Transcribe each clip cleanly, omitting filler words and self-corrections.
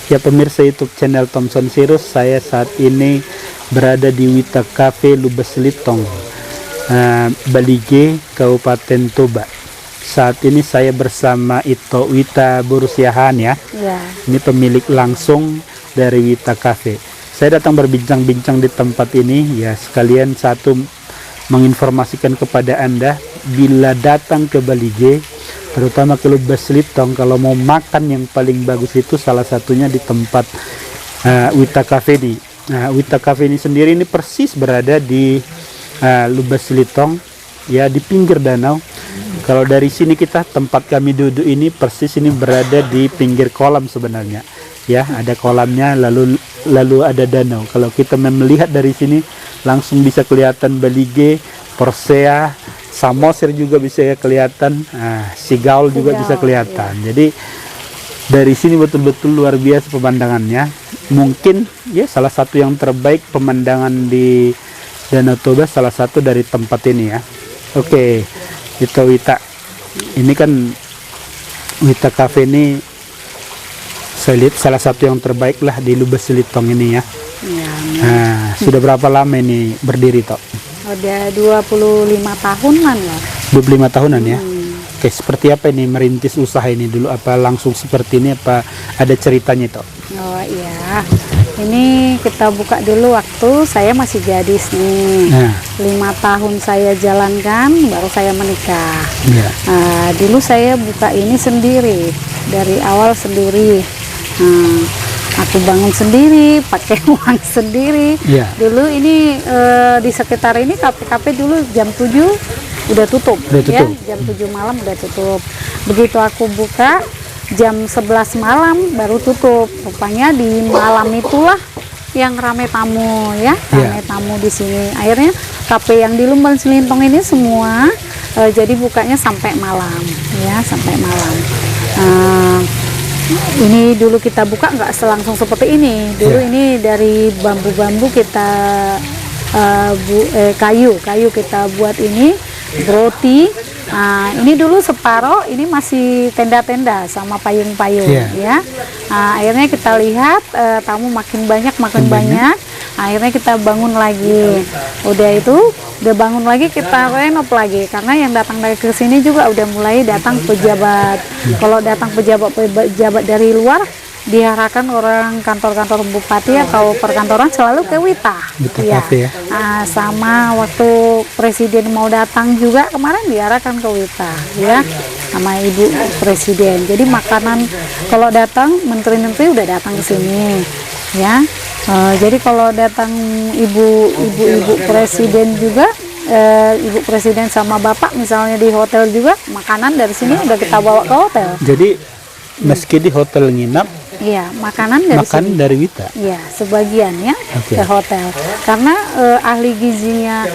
Ya pemirsa YouTube channel Thompson Sirus, saya saat ini berada di Wita Cafe Lubas Litong, Balige, Kabupaten Toba. Saat ini saya bersama Ito Wita Burusiahan ya. Ini pemilik langsung dari Wita Cafe. Saya datang berbincang-bincang di tempat ini ya, sekalian satu menginformasikan kepada Anda bila datang ke Balige, terutama ke Lubas Litong, kalau mau makan yang paling bagus itu salah satunya di tempat Wita Cafe ini. Wita Cafe ini sendiri ini persis berada di Lubas Litong ya, di pinggir danau. Kalau dari sini kita, tempat kami duduk ini persis ini berada di pinggir kolam sebenarnya ya, ada kolamnya, lalu ada danau. Kalau kita melihat dari sini langsung bisa kelihatan Balige, Porsea, Samosir juga bisa kelihatan, Sigaul juga bisa kelihatan. Jadi dari sini betul-betul luar biasa pemandangannya. Mungkin ya salah satu yang terbaik pemandangan di Danau Toba, salah satu dari tempat ini ya. Oke, itu Wita. Ini kan Wita Cafe ini saya lihat salah satu yang terbaik lah di Lubas Litong ini ya. Sudah berapa lama ini berdiri Tok? Udah 25 tahunan ya. 25 tahunan ya. Oke, seperti apa ini merintis usaha ini dulu? Apa langsung seperti ini, apa ada ceritanya Tok? Oh iya, ini kita buka dulu waktu saya masih gadis nih. 5 tahun saya jalankan, baru saya menikah. Dulu saya buka ini sendiri, dari awal sendiri. Aku bangun sendiri, pakai uang sendiri. Dulu ini di sekitar ini kafe-kafe dulu jam 7 udah tutup. Ya, jam 7 malam udah tutup. Begitu aku buka jam 11 malam baru tutup. Rupanya di malam itulah yang rame tamu ya, rame tamu di sini. Akhirnya kafe yang di Lubas Litong ini semua jadi bukanya sampai malam ya, sampai malam. Ini dulu kita buka nggak selangsung seperti ini. Dulu ini dari bambu-bambu kita kayu kita buat ini roti. Ini dulu separoh ini masih tenda-tenda sama payung-payung ya. Akhirnya kita lihat tamu makin banyak. Akhirnya kita bangun lagi. Udah bangun lagi, kita renov lagi karena yang datang dari ke sini juga udah mulai datang pejabat. Kalau datang pejabat dari luar, diarahkan orang kantor-kantor bupati atau perkantoran selalu ke Wita. Ya. Sama waktu presiden mau datang juga kemarin diarahkan ke Wita ya, sama ibu presiden. Jadi makanan kalau datang menteri-menteri udah datang ke sini ya. Jadi kalau datang ibu presiden juga, ibu presiden sama bapak misalnya di hotel juga, makanan dari sini udah kita bawa ke hotel. Jadi meski di hotel nginap, iya, makanan dari Wita. Iya, sebagian ya ke hotel. Karena ahli gizinya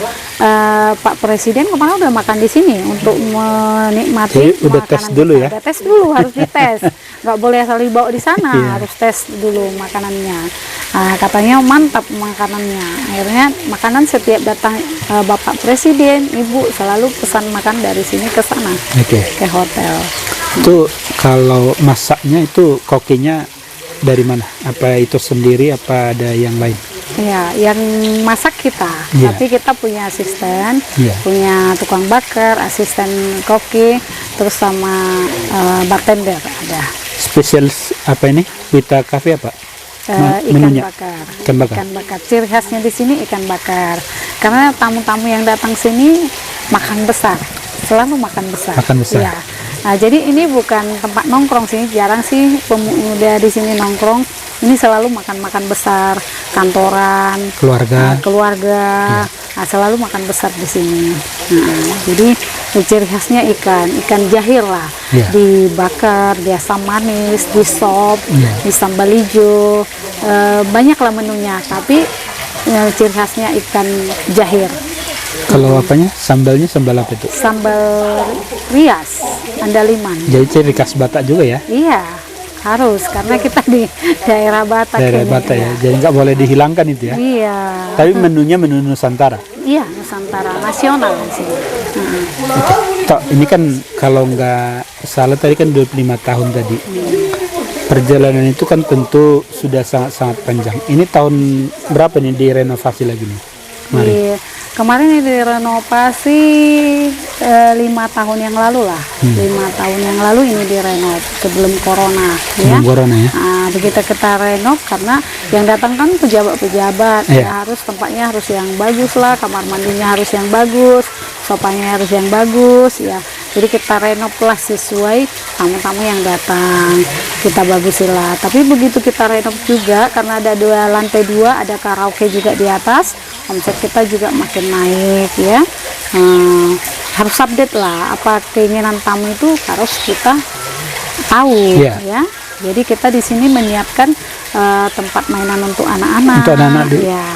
Pak Presiden kemarin udah makan di sini untuk menikmati. Jadi udah tes dulu ya? Udah tes dulu, harus dites. Nggak boleh asal dibawa di sana, harus tes dulu makanannya. Katanya mantap makanannya. Akhirnya makanan setiap datang Bapak Presiden, Ibu selalu pesan makan dari sini ke sana, ke hotel. Itu kalau masaknya itu kokinya dari mana? Apa itu sendiri, apa ada yang lain? Ya, yang masak kita, tapi kita punya asisten, punya tukang bakar, asisten koki, terus sama bartender ada. Spesialis apa ini? Wita Cafe apa? Ikan bakar. Ciri khasnya di sini ikan bakar. Karena tamu-tamu yang datang sini makan besar, selalu makan besar. Ya. Jadi ini bukan tempat nongkrong sih, jarang sih pemuda di sini nongkrong. Ini selalu makan besar, kantoran, keluarga, selalu makan besar di sini. Jadi ciri khasnya ikan jahir lah, dibakar, di asam manis, di sop, di sambal hijau, banyaklah menunya. Tapi ciri khasnya ikan jahir. Kalau apanya? Sambalnya sambal apa itu? Sambal rias, andaliman. Jadi ciri khas Batak juga ya? Iya, harus karena kita di daerah Batak. Ya. Jadi nggak boleh dihilangkan itu ya? Iya. Tapi menunya menu Nusantara? Iya, Nusantara nasional di sini. Tok, ini kan kalau nggak salah tadi kan 25 tahun tadi. perjalanan itu kan tentu sudah sangat-sangat panjang. Ini tahun berapa nih direnovasi lagi nih? Kemarin ini direnovasi 5 tahun yang lalu lah. 5 tahun yang lalu ini direnov sebelum corona, ya. Corona ya. Nah, begitu kita renov karena yang datang kan pejabat-pejabat, ya harus tempatnya harus yang bagus lah, kamar mandinya harus yang bagus, sofanya harus yang bagus, ya. Jadi kita renov lah sesuai tamu-tamu yang datang, kita bagusin lah. Tapi begitu kita renov juga karena ada lantai 2, ada karaoke juga di atas, omset kita juga makin naik, ya. Harus update lah apa keinginan tamu itu harus kita tahu, ya. Jadi kita di sini menyiapkan tempat mainan untuk anak-anak, ya,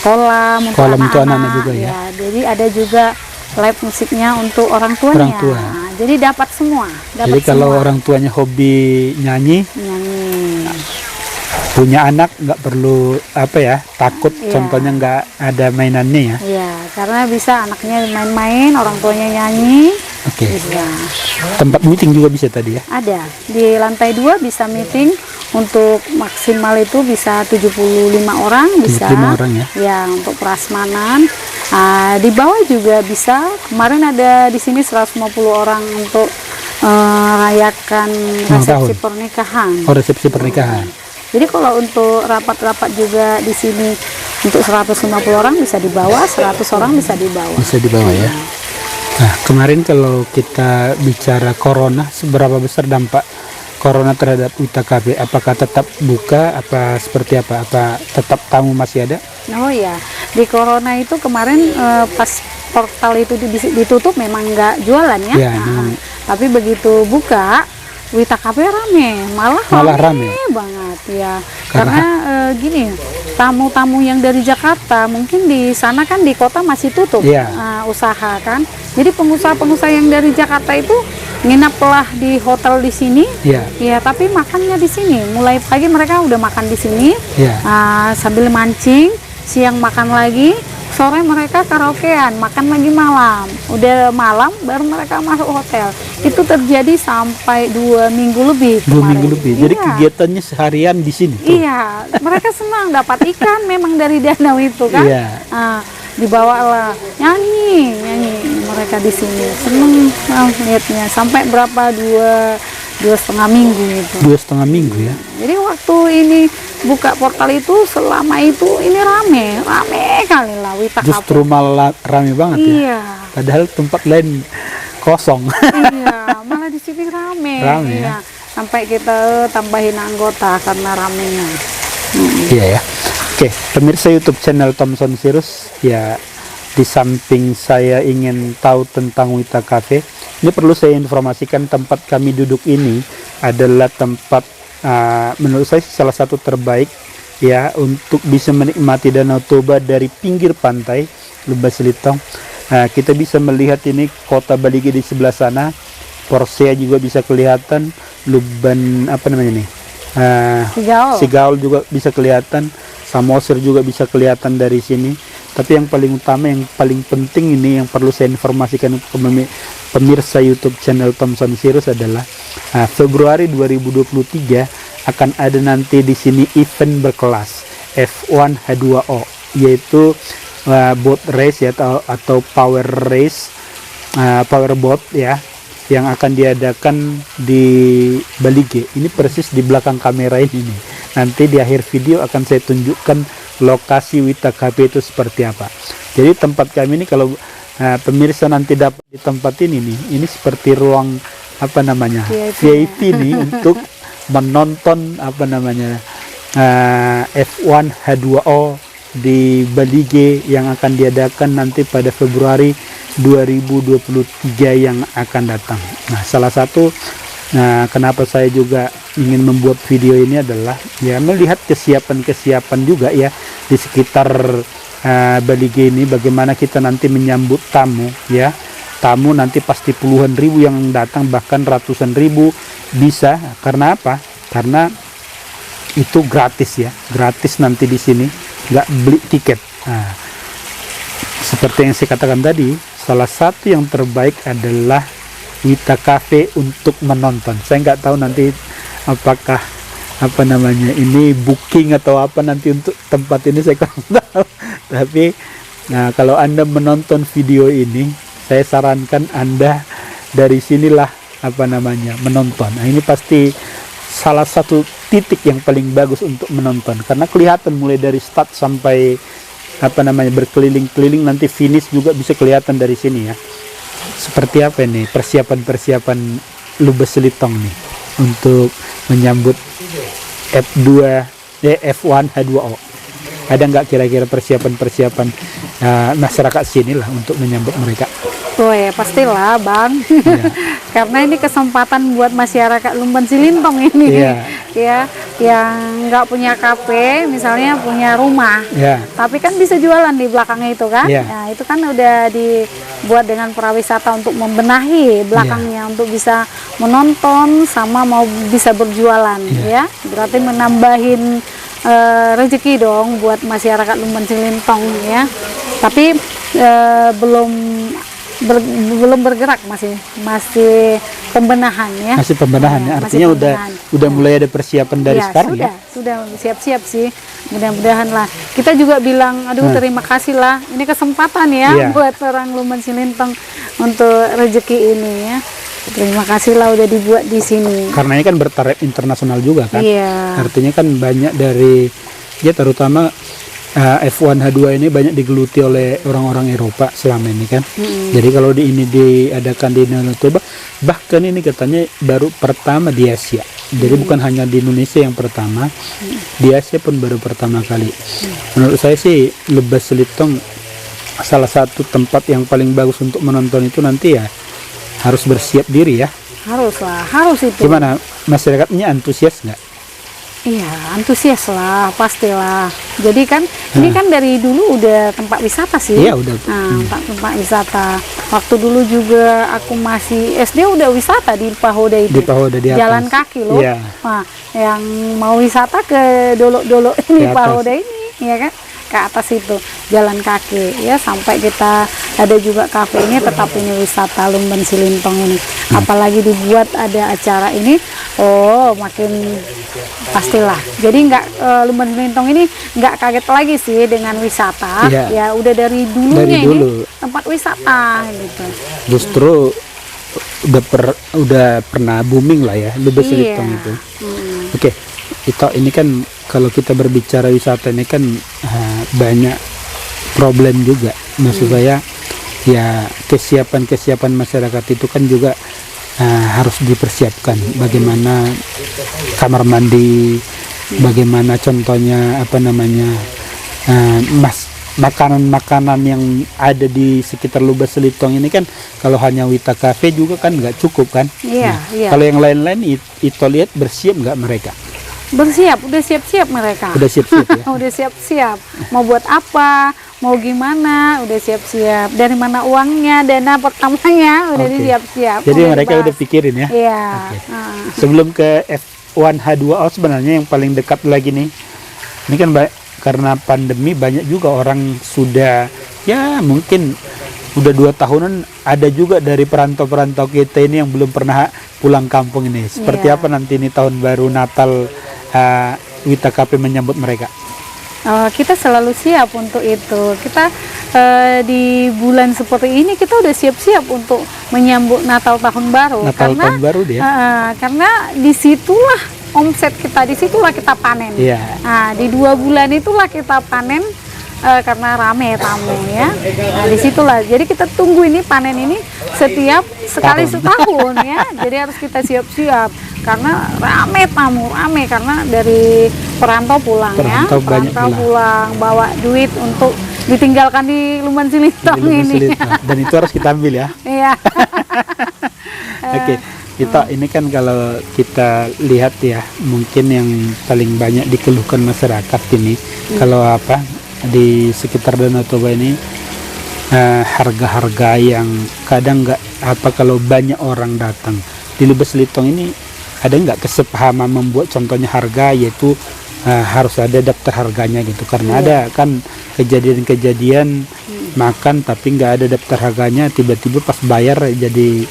kolam untuk anak-anak juga, ya. Jadi ada juga live musiknya untuk orang tuanya. Nah, jadi dapat semua. Jadi kalau orang tuanya hobi nyanyi, punya anak nggak perlu takut, contohnya nggak ada mainannya ya. Iya, karena bisa anaknya main-main, orang tuanya nyanyi. Oke. Tempat meeting juga bisa tadi ya? Ada. Di lantai 2 bisa meeting untuk maksimal itu bisa 75 orang, bisa. 75 orang ya? Ya, untuk prasmanan. Di bawah juga bisa. Kemarin ada di sini 150 orang untuk rayakan resepsi pernikahan. Oh, resepsi pernikahan. Jadi kalau untuk rapat-rapat juga di sini untuk 150 orang bisa di bawah, 100 orang bisa di bawah. Bisa di bawah ya. Nah, kemarin kalau kita bicara corona, seberapa besar dampak corona terhadap Wita Cafe? Apakah tetap buka? Apa seperti apa? Apa tetap tamu masih ada? Oh ya, di corona itu kemarin pas portal itu ditutup memang nggak jualan ya. Tapi begitu buka, Wita Cafe rame, malah rame banget ya. Karena gini, tamu-tamu yang dari Jakarta mungkin di sana kan di kota masih tutup usaha kan. Jadi pengusaha-pengusaha yang dari Jakarta itu nginaplah di hotel di sini, ya tapi makannya di sini. Mulai pagi mereka udah makan di sini, sambil mancing, siang makan lagi, sore mereka karaokean, makan lagi malam. Udah malam baru mereka masuk hotel. Itu terjadi sampai 2 minggu lebih. 2 minggu lebih. Jadi kegiatannya seharian di sini. Iya, mereka senang dapat ikan memang dari danau itu kan. Dibawalah nyanyi mereka di sini, seneng lihatnya. Sampai berapa 2,5 minggu itu. 2,5 minggu ya. Jadi waktu ini buka portal itu selama itu ini rame kali lah Wita Cafe. Justru malah rame banget ya. Padahal tempat lain kosong. Iya, malah di sini rame ya. Sampai kita tambahin anggota karena ramenya. Iya ya. Oke, pemirsa YouTube channel Thompson Sirus, ya di samping saya ingin tahu tentang Wita Cafe, ini perlu saya informasikan tempat kami duduk ini adalah tempat menurut saya salah satu terbaik ya untuk bisa menikmati Danau Toba dari pinggir pantai Lubas Selitong. Kita bisa melihat ini kota Balige di sebelah sana, Porsea juga bisa kelihatan, Luban Sigaul juga bisa kelihatan, Samosir juga bisa kelihatan dari sini. Tapi yang paling utama, yang paling penting ini yang perlu saya informasikan untuk pemirsa YouTube channel Thompson Sirus adalah Februari 2023 akan ada nanti di sini event berkelas F1 H2O, yaitu boat race ya, atau power race, power boat ya, yang akan diadakan di Balige. Ini persis di belakang kamera ini. Nanti di akhir video akan saya tunjukkan lokasi Wita Cafe itu seperti apa. Jadi tempat kami ini kalau pemirsa nanti dapat di tempat ini nih, ini seperti ruang VIP nih untuk menonton F1 H2O di Balige yang akan diadakan nanti pada Februari 2023 yang akan datang. Nah, salah satu kenapa saya juga ingin membuat video ini adalah ya melihat kesiapan juga ya di sekitar Balige ini, bagaimana kita nanti menyambut tamu ya. Tamu nanti pasti puluhan ribu yang datang, bahkan ratusan ribu bisa. Karena apa? Karena itu gratis ya, gratis nanti di sini, nggak beli tiket. Seperti yang saya katakan tadi, salah satu yang terbaik adalah Wita Cafe untuk menonton. Saya nggak tahu nanti apakah apa namanya ini booking atau apa nanti untuk tempat ini saya kurang tahu. Tapi nah kalau Anda menonton video ini, saya sarankan Anda dari sinilah apa namanya menonton. Nah, ini pasti salah satu titik yang paling bagus untuk menonton karena kelihatan mulai dari start sampai apa namanya berkeliling-keliling, nanti finish juga bisa kelihatan dari sini ya. Seperti apa ini persiapan Lubez Selitong nih untuk menyambut F1 H2O. Ada nggak kira-kira persiapan masyarakat sini lah untuk menyambut mereka? Oh ya pastilah Bang, karena ini kesempatan buat masyarakat Lumban Silintong ini, ya yang nggak punya kafe, misalnya punya rumah, tapi kan bisa jualan di belakangnya itu kan, nah itu kan udah dibuat dengan prawisata untuk membenahi belakangnya untuk bisa menonton sama mau bisa berjualan, ya berarti menambahin rezeki dong buat masyarakat Lumban Silintong ya, tapi belum bergerak, masih pembenahan ya. Masih pembenahan ya. Artinya udah mulai ada persiapan dari sekarang sudah siap-siap sih. Mudah-mudahan lah. Kita juga bilang aduh terima kasih lah. Ini kesempatan ya buat orang Lumban Silintong untuk rezeki ini ya. Terima kasih lah udah dibuat di sini. Karena ini kan bertaraf internasional juga kan. Artinya kan banyak dari terutama F1 H2 ini banyak digeluti oleh orang-orang Eropa selama ini kan. Jadi kalau ini diadakan di Danau Toba, bahkan ini katanya baru pertama di Asia. Jadi bukan hanya di Indonesia yang pertama, di Asia pun baru pertama kali. Menurut saya sih Lubez Selitong salah satu tempat yang paling bagus untuk menonton itu nanti ya harus bersiap diri ya. Harus itu. Gimana masyarakatnya antusias nggak? Iya, antusias lah, pastilah. Jadi kan ini kan dari dulu udah tempat wisata sih. Iya, udah. Tempat wisata. Waktu dulu juga aku masih SD udah wisata di Pahoda itu. Di Pahoda di atas. Jalan kaki loh. Iya. Nah, yang mau wisata ke Dolok-Dolok ini Pahoda ini, ya kan? Ke atas itu jalan kaki ya, sampai kita ada juga kafe ini, tetap ini wisata Lumban Silintong ini. Apalagi dibuat ada acara ini, makin pastilah. Jadi Lumban Silintong ini nggak kaget lagi sih dengan wisata. Ya udah dari dulunya ini tempat wisata gitu. Justru udah pernah booming lah ya Lubez Selitong itu. Oke, ini kan kalau kita berbicara wisata ini kan banyak problem juga. Maksud saya ya kesiapan masyarakat itu kan juga harus dipersiapkan. Bagaimana kamar mandi, bagaimana contohnya apa namanya makanan-makanan yang ada di sekitar Lubez Selitong ini kan, kalau hanya Wita Cafe juga kan nggak cukup kan. Kalau yang lain-lain itu lihat bersiap nggak mereka? Bersiap, udah siap-siap mereka. Udah siap-siap ya? Udah siap-siap. Mau buat apa, mau gimana, udah siap-siap. Dari mana uangnya, dana pertamanya, udah disiap-siap. Jadi mereka udah pikirin ya? Iya. Sebelum ke F1 H2O sebenarnya yang paling dekat lagi nih, ini kan karena pandemi banyak juga orang sudah, ya mungkin udah 2 tahunan, ada juga dari perantau-perantau kita ini yang belum pernah pulang kampung ini. Seperti apa nanti ini tahun baru Natal Wita Cafe menyambut mereka? Kita selalu siap untuk itu. Kita di bulan seperti ini kita udah siap-siap untuk menyambut Natal tahun baru. Tahun baru dia. Karena disitulah omset kita, disitulah kita panen. Nah, di 2 bulan itulah kita panen. Karena rame tamu ya. Nah, disitulah. Jadi kita tunggu ini panen ini setiap sekali setahun ya. Jadi harus kita siap-siap karena rame tamu, rame karena dari perantau pulang perantau pulang bawa duit untuk ditinggalkan di Lumban Silintong ini. Dan itu harus kita ambil ya. Iya. Oke. Ini kan kalau kita lihat ya, mungkin yang paling banyak dikeluhkan masyarakat ini kalau di sekitar Danau Toba ini harga-harga yang kadang kalau banyak orang datang di Lubez Selitong ini, ada nggak kesepahaman membuat contohnya harga yaitu harus ada daftar harganya gitu, karena ada kan kejadian-kejadian makan tapi nggak ada daftar harganya, tiba-tiba pas bayar jadi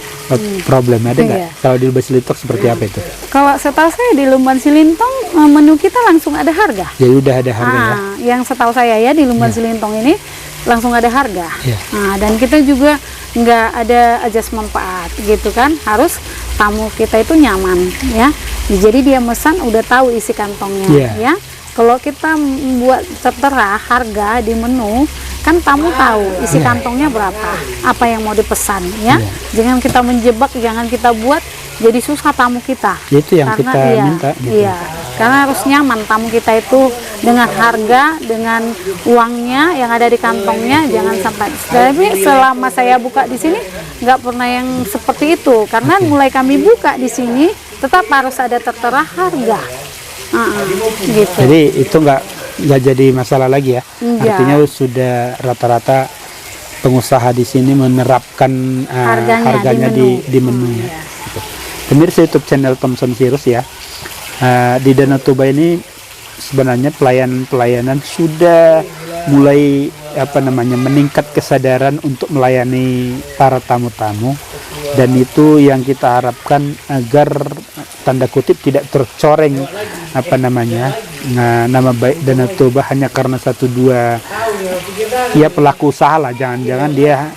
problem. Ada nggak kalau di Lumban Silintong seperti apa itu? Kalau setahu saya di Lumban Silintong menu kita langsung ada harga. Ya udah ada harga ya. Yang setahu saya ya di Lumban Silintong ini langsung ada harga. Dan kita juga nggak ada ajas manfaat gitu kan, harus tamu kita itu nyaman ya. Jadi dia mesan udah tahu isi kantongnya ya. Kalau kita membuat tertera harga di menu, kan tamu tahu isi kantongnya berapa, apa yang mau dipesan ya. Jangan kita menjebak, jangan kita buat jadi susah tamu kita. Itu yang karena, kita minta. Gitu. Iya, karena harus nyaman tamu kita itu dengan harga, dengan uangnya yang ada di kantongnya, jangan sampai. Tapi selama saya buka di sini nggak pernah yang seperti itu, karena mulai kami buka di sini tetap harus ada tertera harga. Gitu. Jadi itu nggak jadi masalah lagi ya. Artinya sudah rata-rata pengusaha di sini menerapkan harganya di menunya. Gitu. Pemirsa YouTube channel Thompson Sirus ya, di Danau Toba ini sebenarnya pelayanan sudah mulai meningkat kesadaran untuk melayani para tamu-tamu, dan itu yang kita harapkan agar tanda kutip tidak tercoreng nama baik Danau Toba hanya karena 1-2 ya pelaku usaha lah. Jangan-jangan dia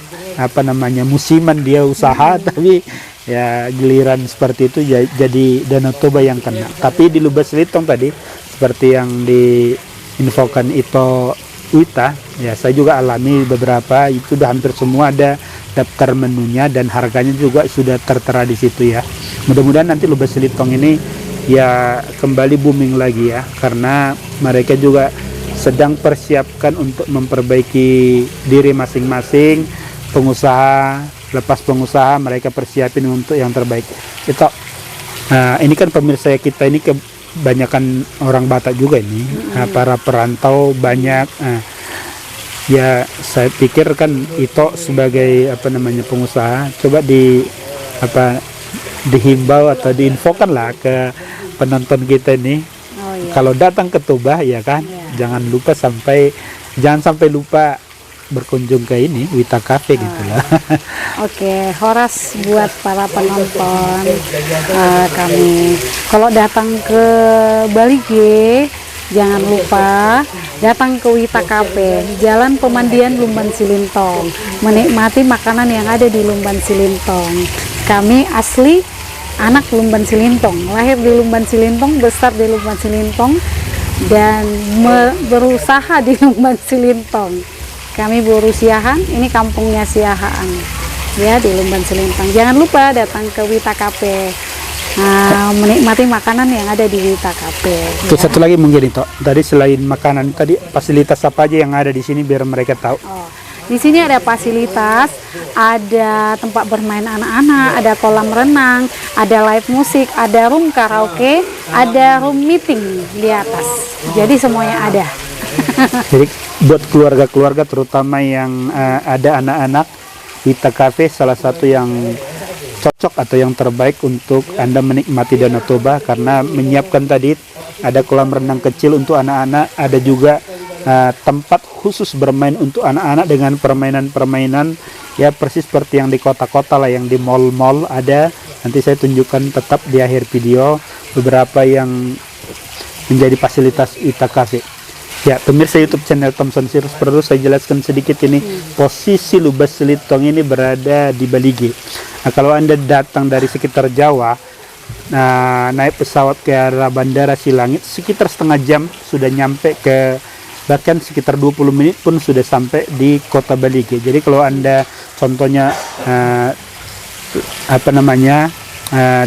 musiman dia usaha tapi ya giliran seperti itu jadi Danau Toba yang kena. Tapi di Lumban Silintong tadi seperti yang diinfokan Ito Wita, ya saya juga alami beberapa, itu udah hampir semua ada daftar menunya dan harganya juga sudah tertera di situ ya. Mudah-mudahan nanti Lumban Silintong ini ya kembali booming lagi ya, karena mereka juga sedang persiapkan untuk memperbaiki diri masing-masing. Pengusaha, lepas pengusaha mereka persiapin untuk yang terbaik. Itu ini kan pemirsa kita ini kebanyakan orang Batak juga ini, para perantau banyak. Ya saya pikir kan Ito sebagai pengusaha, coba dihimbau atau diinfokan lah ke penonton kita ini, kalau datang ke Toba ya kan, jangan sampai lupa berkunjung ke ini Wita Cafe gitu lah. Oke, Horas buat para penonton kami, kalau datang ke Bali G, jangan lupa datang ke Wita Cafe, Jalan Pemandian Lumban Silintong, menikmati makanan yang ada di Lumban Silintong. Kami asli anak Lumban Silintong, lahir di Lumban Silintong, besar di Lumban Silintong, dan berusaha di Lumban Silintong. Kami buruh Siahan, ini kampungnya Siahaan ya di Lumban Silintong. Jangan lupa datang ke Wita Cafe, menikmati makanan yang ada di Wita Cafe. Terus satu lagi mungkin itu, tadi selain makanan tadi fasilitas apa aja yang ada di sini biar mereka tahu? Di sini ada fasilitas, ada tempat bermain anak-anak, ada kolam renang, ada live musik, ada room karaoke, ada room meeting di atas. Jadi semuanya ada. Jadi buat keluarga-keluarga terutama yang ada anak-anak, Wita Cafe salah satu yang cocok atau yang terbaik untuk Anda menikmati Danau Toba, karena menyiapkan tadi ada kolam renang kecil untuk anak-anak, ada juga tempat khusus bermain untuk anak-anak dengan permainan-permainan ya persis seperti yang di kota-kota lah, yang di mall-mall ada. Nanti saya tunjukkan tetap di akhir video beberapa yang menjadi fasilitas Wita Cafe. Ya, pemirsa YouTube channel Thompson Sirus, perlu saya jelaskan sedikit ini. Posisi Lumban Silintong ini berada di Bali G. Nah, kalau Anda datang dari sekitar Jawa, naik pesawat ke arah Bandara Silangit, sekitar setengah jam sudah nyampe ke, bahkan sekitar 20 menit pun sudah sampai di kota Bali G. Jadi kalau Anda contohnya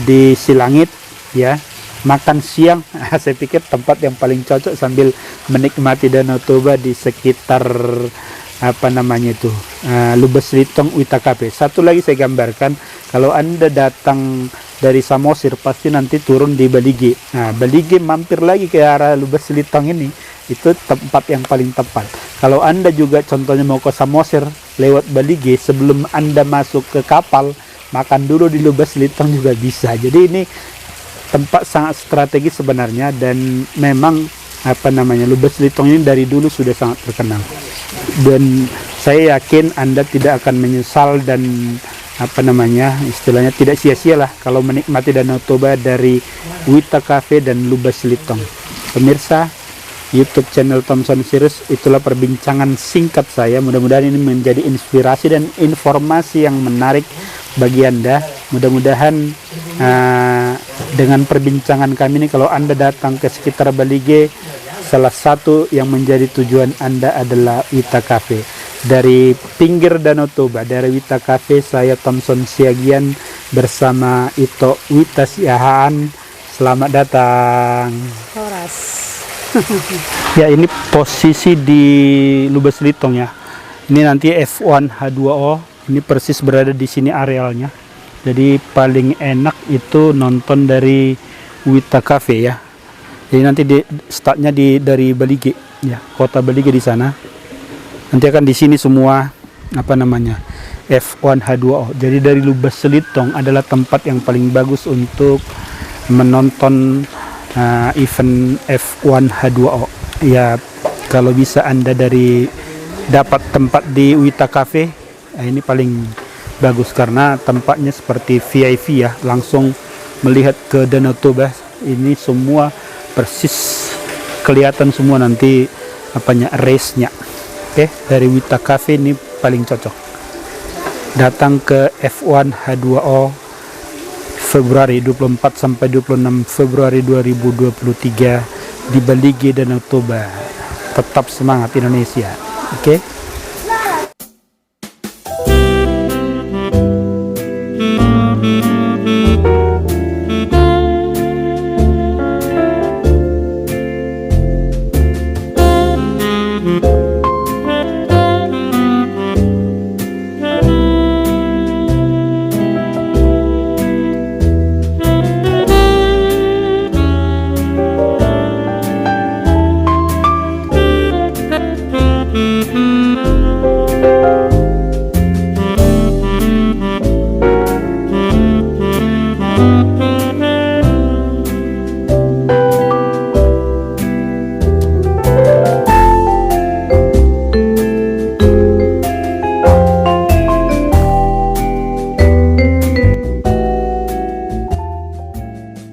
di Silangit ya, makan siang, saya pikir tempat yang paling cocok sambil menikmati Danau Toba di sekitar Lumban Silintong Wita Cafe. Satu lagi saya gambarkan, kalau Anda datang dari Samosir pasti nanti turun di Bali G. Nah, Bali G mampir lagi ke arah Lumban Silintong ini, itu tempat yang paling tepat. Kalau Anda juga contohnya mau ke Samosir lewat Bali G, sebelum Anda masuk ke kapal, makan dulu di Lumban Silintong juga bisa. Jadi ini tempat sangat strategis sebenarnya, dan memang Lubas Litong ini dari dulu sudah sangat terkenal, dan saya yakin Anda tidak akan menyesal dan istilahnya tidak sia-sia lah kalau menikmati Danau Toba dari Wita Cafe dan Lubas Litong. Pemirsa YouTube channel Thompson Series, itulah perbincangan singkat saya. Mudah-mudahan ini menjadi inspirasi dan informasi yang menarik bagi Anda. Mudah-mudahan dengan perbincangan kami ini, kalau Anda datang ke sekitar Balige, salah satu yang menjadi tujuan Anda adalah Wita Cafe. Dari pinggir Danau Toba, dari Wita Cafe, saya Thompson Siagian bersama Ito Wita Siahaan. Selamat datang. Horas. Ya, ini posisi di Lubas Litong ya. Ini nanti F1 H2O. Ini persis berada di sini arealnya. Jadi paling enak itu nonton dari Wita Cafe ya. Jadi nanti startnya dari Balige ya, kota Balige di sana. Nanti akan di sini semua F1 H2O. Jadi dari Lubas Litong adalah tempat yang paling bagus untuk menonton event F1 H2O. Ya, kalau bisa Anda dapat tempat di Wita Cafe, ini paling bagus karena tempatnya seperti VIP ya, langsung melihat ke Danau Toba. Ini semua persis kelihatan semua nanti race-nya. Oke, dari Wita Cafe ini paling cocok. Datang ke F1 H2O Februari 24 sampai 26 Februari 2023 di Balige Danau Toba. Tetap semangat Indonesia. Oke.